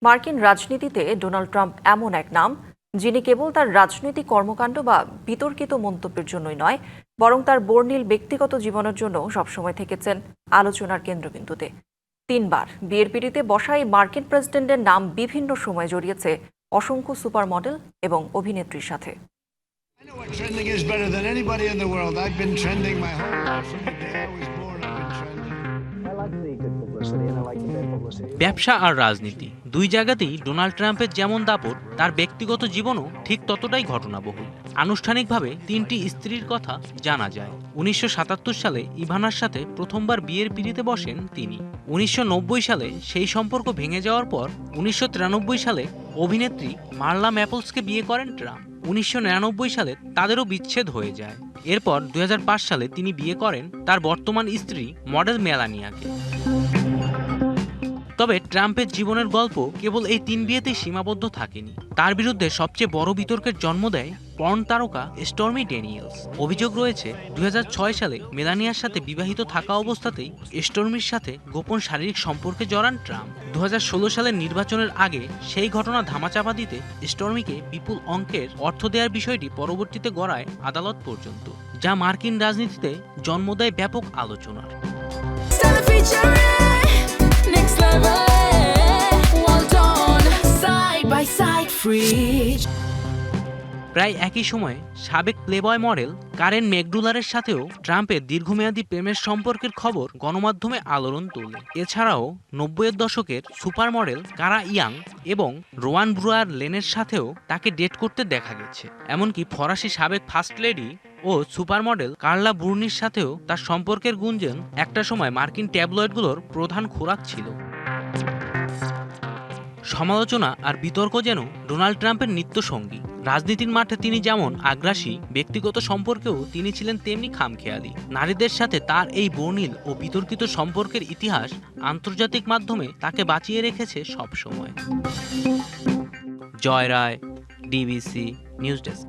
মার্কিন রাজনীতিতে Donald Trump এমন এক নাম, যিনি কেবল তার রাজনৈতিক কর্মকাণ্ড বা বিতর্কিত মন্তব্যের জন্যই নয়, বরং তার বর্ণিল ব্যক্তিগত জীবনের জন্য সবসময় থেকেছেন আলোচনার কেন্দ্রবিন্দুতে। 3বার বিয়ের পিঁড়িতে বসা এই মার্কিন প্রেসিডেন্টের নাম বিভিন্ন সময় জড়িয়েছে অসংখ্য সুপার মডেল এবং অভিনেত্রীর সাথে। I know what trending is better than anybody in the world. I've been trending my whole life. From the day I was born, I've been trending. I like the good publicity and I like the bad publicity. ব্যবসা আর রাজনীতি দুই জায়গাতেই Donald ট্রাম্পের যেমন দাপট, তার ব্যক্তিগত জীবনও ঠিক ততটাই ঘটনাবহুল। আনুষ্ঠানিকভাবে 3টি স্ত্রীর কথা জানা যায়। 1977 সালে ইভানার সাথে প্রথমবার বিয়ের পিঁড়িতে বসেন তিনি। 1990 সালে সেই সম্পর্ক ভেঙে যাওয়ার পর 1993 সালে অভিনেত্রী মার্লা ম্যাপলসকে বিয়ে করেন ট্রাম্প। 1999 সালে তাদেরও বিচ্ছেদ হয়ে যায়। এরপর 2005 সালে তিনি বিয়ে করেন তার বর্তমান স্ত্রী মডেল মেলানিয়াকে। তবে ট্রাম্পের জীবনের গল্প কেবল এই 3 বিয়েতেই সীমাবদ্ধ থাকেনি। তার বিরুদ্ধে সবচেয়ে বড় বিতর্কের জন্ম দেয় পর্ন তারকা স্টর্মি ড্যানিয়েলস। অভিযোগ রয়েছে 2006 সালে মেলানিয়ার সাথে বিবাহিত থাকা অবস্থাতেই স্টর্মির সাথে গোপন শারীরিক সম্পর্কে জড়ান ট্রাম্প। 2016 সালের নির্বাচনের আগে সেই ঘটনা ধামাচাপা দিতে স্টর্মিকে বিপুল অঙ্কের অর্থ দেওয়ার বিষয়টি পরবর্তীতে গড়ায় আদালত পর্যন্ত, যা মার্কিন রাজনীতিতে জন্ম দেয় ব্যাপক আলোচনার। প্রায় একই সময়ে সাবেক প্লেবয় মডেল কারেন ম্যাকডুলারের সাথেও ট্রাম্পের দীর্ঘমেয়াদী প্রেমের সম্পর্কের খবর গণমাধ্যমে আলোড়ন তোলে। এছাড়াও 90-এর দশকের সুপার মডেল কারা ইয়াং এবং রোয়ান ব্রুয়ার লেনের সাথেও তাকে ডেট করতে দেখা গেছে। এমনকি ফরাসি সাবেক ফার্স্ট লেডি ও সুপার মডেল কার্লা ব্রুনির সাথেও তার সম্পর্কের গুঞ্জন একটা সময় মার্কিন ট্যাবলয়েডগুলোর প্রধান খোরাক ছিল। সমালোচনা আর বিতর্ক যেন ডোনাল্ড ট্রাম্পের নিত্যসঙ্গী। রাজনীতির মাঠে তিনি যেমন আগ্রাসী, ব্যক্তিগত সম্পর্কেও তিনি ছিলেন তেমনি খামখেয়ালি। নারীদের সাথে তার এই বর্ণিল ও বিতর্কিত সম্পর্কের ইতিহাস আন্তর্জাতিক মাধ্যমে তাকে বাঁচিয়ে রেখেছে সবসময়। জয় রায়, ডিবিসি নিউজ ডেস্ক।